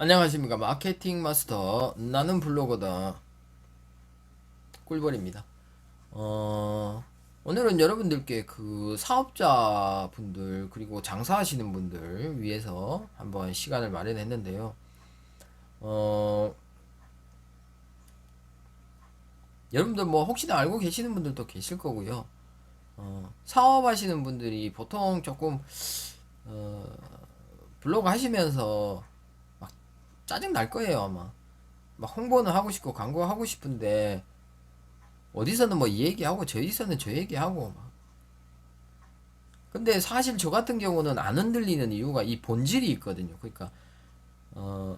안녕하십니까. 마케팅 마스터 나는 블로거다 꿀벌입니다. 오늘은 여러분들께 그 사업자분들 그리고 장사하시는 분들 위해서 한번 시간을 마련했는데요. 어, 여러분들 뭐 혹시나 알고 계시는 분들도 계실 거고요. 사업하시는 분들이 보통 조금 어, 블로그 하시면서 막 짜증 날 거예요, 아마. 막 홍보는 하고 싶고 광고 하고 싶은데 어디서는 뭐 이 얘기하고 저기서는 저 얘기하고 막. 근데 사실 저 같은 경우는 안 흔들리는 이유가 이 본질이 있거든요. 그러니까 어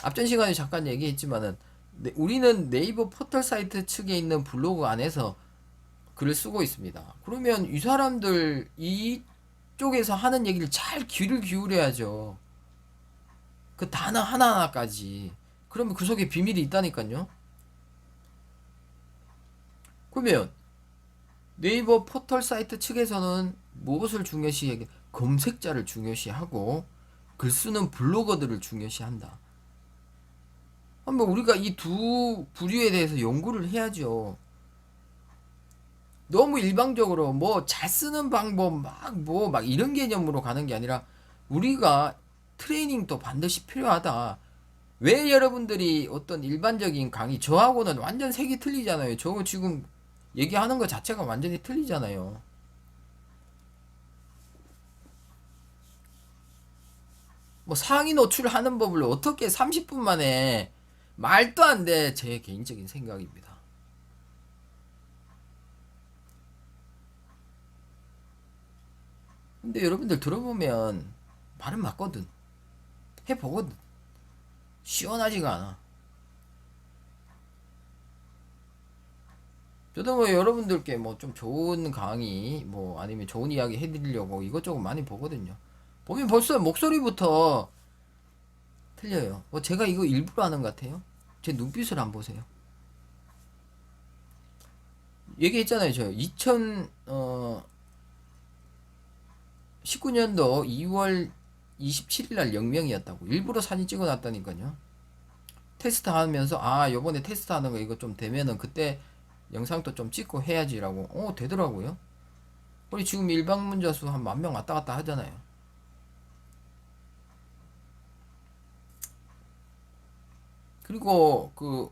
앞전 시간에 잠깐 얘기했지만은 우리는 네이버 포털 사이트 측에 있는 블로그 안에서 글을 쓰고 있습니다. 그러면 이 사람들 이쪽에서 하는 얘기를 잘 귀를 기울여야죠. 그 단어 하나하나까지. 그러면 그 속에 비밀이 있다니까요. 그러면 네이버 포털 사이트 측에서는 무엇을 중요시해? 검색자를 중요시하고 글 쓰는 블로거들을 중요시한다. 한번 우리가 이 두 부류에 대해서 연구를 해야죠. 너무 일방적으로 뭐 잘 쓰는 방법 막 이런 개념으로 가는 게 아니라 우리가 트레이닝도 반드시 필요하다. 왜 여러분들이 어떤 일반적인 강의 저하고는 완전 색이 틀리잖아요. 저 지금 얘기하는 것 자체가 완전히 틀리잖아요. 뭐 상위 노출하는 법을 어떻게 30분 만에 말도 안 돼. 제 개인적인 생각입니다. 근데 여러분들 들어보면 말은 맞거든. 해보거든. 시원하지가 않아. 저도 뭐 여러분들께 뭐 좀 좋은 강의 뭐 아니면 좋은 이야기 해드리려고 이것저것 많이 보거든요. 보면 벌써 목소리부터 틀려요. 뭐 제가 이거 일부러 하는 것 같아요. 제 눈빛을 안 보세요. 얘기했잖아요. 저 2019년도 2월 27일 날 영명이었다고. 일부러 사진 찍어놨다니까요. 테스트 하면서 요번에 테스트 하는 거 이거 좀 되면은 그때 영상도 좀 찍고 해야지라고. 되더라고요. 우리 지금 일방문자 수 한 10,000명 왔다 갔다 하잖아요. 그리고 그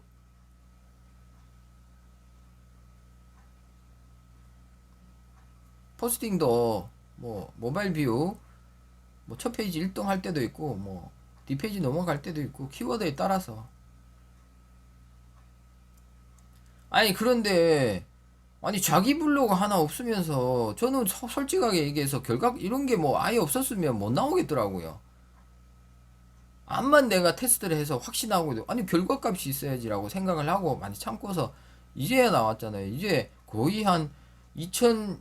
포스팅도 뭐 모바일 뷰 뭐 첫 페이지 1등 할 때도 있고 뭐 뒷페이지 넘어갈 때도 있고 키워드에 따라서. 아니 그런데 아니 자기 블로그 하나 없으면서 저는 솔직하게 얘기해서 결과 이런 게 뭐 아예 없었으면 못 나오겠더라고요. 암만 내가 테스트를 해서 확신하고 아니 결과값이 있어야지라고 생각을 하고 많이 참고서 이제야 나왔잖아요. 이제 거의 한 2019년도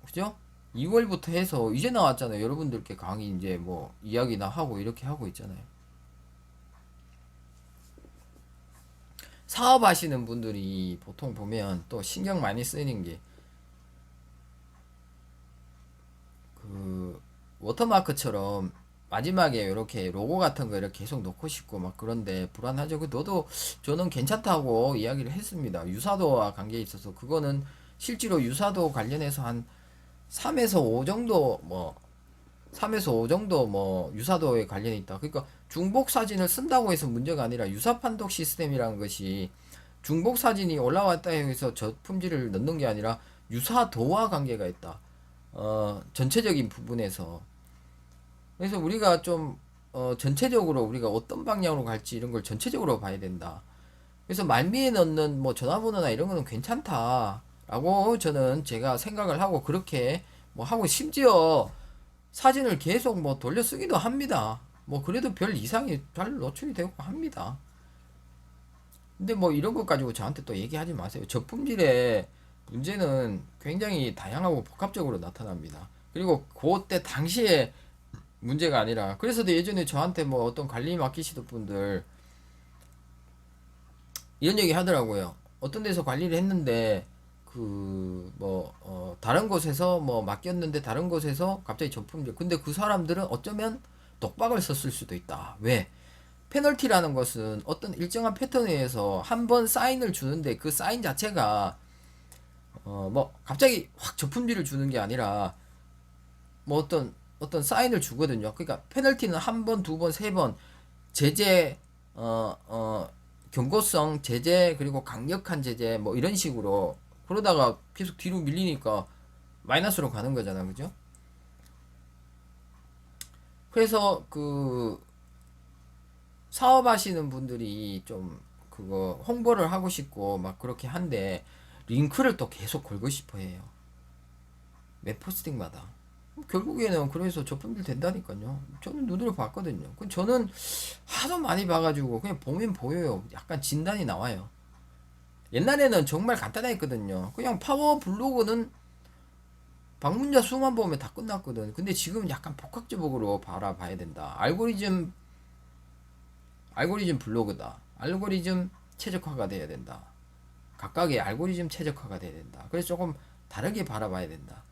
그죠? 2월부터 해서 이제 나왔잖아요. 여러분들께 강의 이제 뭐 이야기나 하고 이렇게 하고 있잖아요. 사업하시는 분들이 보통 보면 또 신경 많이 쓰이는 게 그 워터마크처럼 마지막에 이렇게 로고 같은 거 이렇게 계속 넣고 싶고 막 그런데 불안하죠. 그 너도 저는 괜찮다고 이야기를 했습니다. 유사도와 관계에 있어서 그거는 실제로 유사도 관련해서 한 3에서 5 정도 뭐 3에서 5 정도 뭐 유사도에 관련이 있다. 그러니까 중복 사진을 쓴다고 해서 문제가 아니라 유사 판독 시스템이라는 것이 중복 사진이 올라왔다 해서 저품질을 넣는 게 아니라 유사도와 관계가 있다. 전체적인 부분에서. 그래서 우리가 좀, 전체적으로 우리가 어떤 방향으로 갈지 이런 걸 전체적으로 봐야 된다. 그래서 말미에 넣는 뭐 전화번호나 이런 거는 괜찮다라고 저는 제가 생각을 하고 그렇게 뭐 하고 심지어 사진을 계속 뭐 돌려 쓰기도 합니다. 뭐 그래도 별 이상이 잘 노출이 되고 합니다. 근데 뭐 이런 것 가지고 저한테 또 얘기하지 마세요. 저품질의 문제는 굉장히 다양하고 복합적으로 나타납니다. 그리고 그때 당시에 문제가 아니라 그래서 예전에 저한테 뭐 어떤 관리 맡기시던 분들 이런 얘기 하더라고요. 어떤 데서 관리를 했는데 다른 곳에서 뭐 맡겼는데 다른 곳에서 갑자기 저품질. 근데 그 사람들은 어쩌면 독박을 썼을 수도 있다. 왜? 페널티라는 것은 어떤 일정한 패턴에 의해서 한 번 사인을 주는데 그 사인 자체가 뭐 갑자기 확 저품질을 주는 게 아니라 뭐 어떤 사인을 주거든요. 그러니까 페널티는 한 번, 두 번, 세 번 제재 경고성 제재 그리고 강력한 제재 뭐 이런 식으로 그러다가 계속 뒤로 밀리니까 마이너스로 가는 거잖아. 그죠? 그래서 그 사업하시는 분들이 좀 그거 홍보를 하고 싶고 막 그렇게 한데 링크를 또 계속 걸고 싶어 해요. 매 포스팅마다. 결국에는 그래서 저품질 된다니까요. 저는 눈으로 봤거든요. 저는 하도 많이 봐가지고 그냥 보면 보여요. 약간 진단이 나와요. 옛날에는 정말 간단했거든요. 그냥 파워 블로그는 방문자 수만 보면 다 끝났거든. 근데 지금은 약간 복합적으로 바라봐야 된다. 알고리즘 블로그다. 알고리즘 최적화가 돼야 된다. 각각의 알고리즘 최적화가 돼야 된다. 그래서 조금 다르게 바라봐야 된다.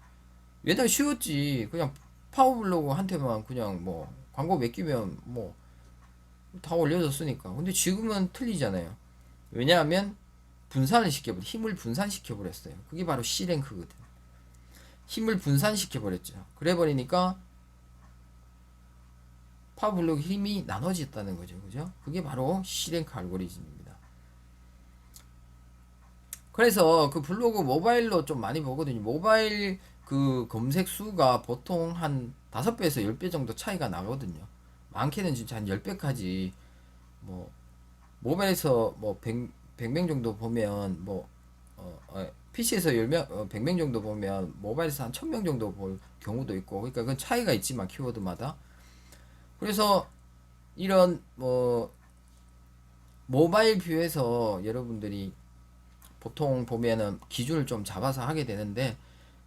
옛날 쉬웠지. 그냥 파워블로그 한테만 그냥 뭐 광고 맡기면 뭐 다 올려졌으니까. 근데 지금은 틀리잖아요. 왜냐하면 분산을 시켜버려. 힘을 분산시켜버렸어요. 그게 바로 C랭크거든. 힘을 분산시켜버렸죠. 그래버리니까 파워블로그 힘이 나눠졌다는 거죠. 그죠? 그게 바로 C랭크 알고리즘입니다. 그래서 그 블로그 모바일로 좀 많이 보거든요. 모바일 그 검색 수가 보통 한 5배에서 10배 정도 차이가 나거든요. 많게는 진짜 한 10배까지 뭐 모바일에서 뭐 100명 정도 보면 PC에서 100명 정도 보면 모바일에서 한 1000명 정도 볼 경우도 있고 그러니까 그건 차이가 있지만 키워드마다 그래서 이런 뭐 모바일 뷰에서 여러분들이 보통 보면은 기준을 좀 잡아서 하게 되는데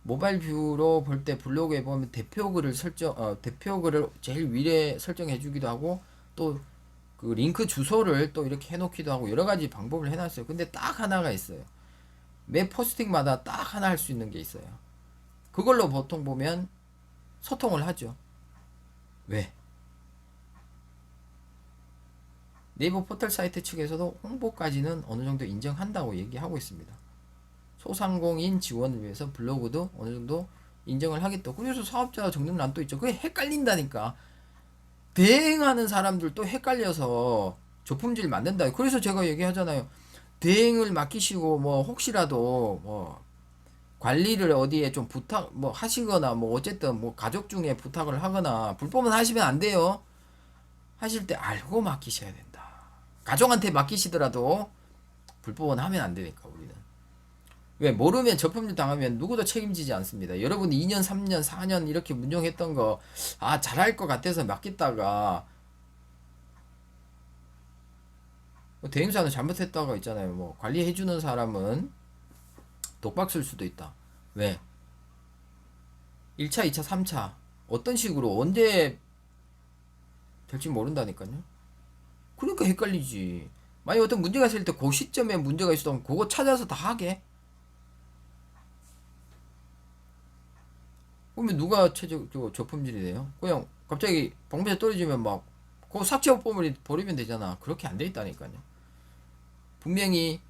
모바일 뷰로 볼 때 블로그에 보면 대표글을 제일 위에 설정해 주기도 하고 또 그 링크 주소를 또 이렇게 해놓기도 하고 여러 가지 방법을 해놨어요. 근데 딱 하나가 있어요. 매 포스팅마다 딱 하나 할 수 있는 게 있어요. 그걸로 보통 보면 소통을 하죠. 왜? 네이버 포털 사이트 측에서도 홍보까지는 어느 정도 인정한다고 얘기하고 있습니다. 소상공인 지원을 위해서 블로그도 어느 정도 인정을 하겠다. 그래서 사업자 적립란도 있죠. 그게 헷갈린다니까. 대행하는 사람들도 헷갈려서 저품질 만든다. 그래서 제가 얘기하잖아요. 대행을 맡기시고 뭐 혹시라도 뭐 관리를 어디에 좀 부탁 뭐 하시거나 뭐 어쨌든 뭐 가족 중에 부탁을 하거나 불법은 하시면 안 돼요. 하실 때 알고 맡기셔야 된다. 가족한테 맡기시더라도 불법은 하면 안 되니까 우리는. 왜 모르면 저품질 당하면 누구도 책임지지 않습니다. 여러분이 2년, 3년, 4년 이렇게 운영했던 거 잘할 것 같아서 맡겼다가 대행사는 잘못했다가 있잖아요. 뭐 관리해주는 사람은 독박 쓸 수도 있다. 왜? 1차, 2차, 3차 어떤 식으로 언제 될지 모른다니까요. 그러니까 헷갈리지. 만약 어떤 문제가 있을 때 그 시점에 문제가 있어도 그거 찾아서 다 하게. 그러면 누가 저품질이 돼요? 그냥 갑자기 방패 떨어지면 막 그거 삭제하고 버리면 되잖아. 그렇게 안 돼 있다니까요. 분명히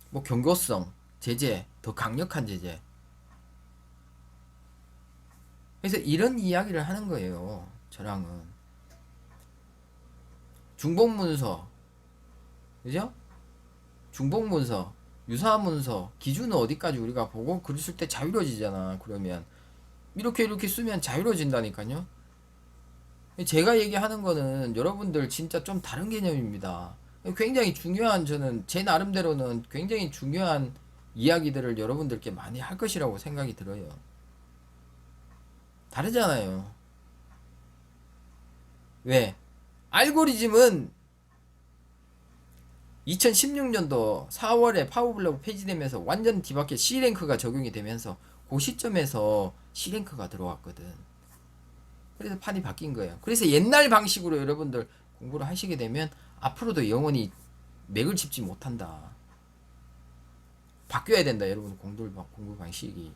뭐 경고성, 제재, 더 강력한 제재. 그래서 이런 이야기를 하는 거예요. 저랑은. 중복문서, 그죠? 중복문서, 유사문서, 기준은 어디까지 우리가 보고 글 쓸 때 자유로워지잖아. 그러면 이렇게 쓰면 자유로워진다니까요. 제가 얘기하는 거는 여러분들 진짜 좀 다른 개념입니다. 굉장히 중요한 저는 제 나름대로는 굉장히 중요한 이야기들을 여러분들께 많이 할 것이라고 생각이 들어요. 다르잖아요. 왜? 알고리즘은 2016년도 4월에 파워블로그 폐지되면서 완전 뒤바뀌어 C랭크가 적용이 되면서 그 시점에서 C랭크가 들어왔거든. 그래서 판이 바뀐 거예요. 그래서 옛날 방식으로 여러분들 공부를 하시게 되면 앞으로도 영원히 맥을 짚지 못한다. 바뀌어야 된다, 여러분. 공부 방식이.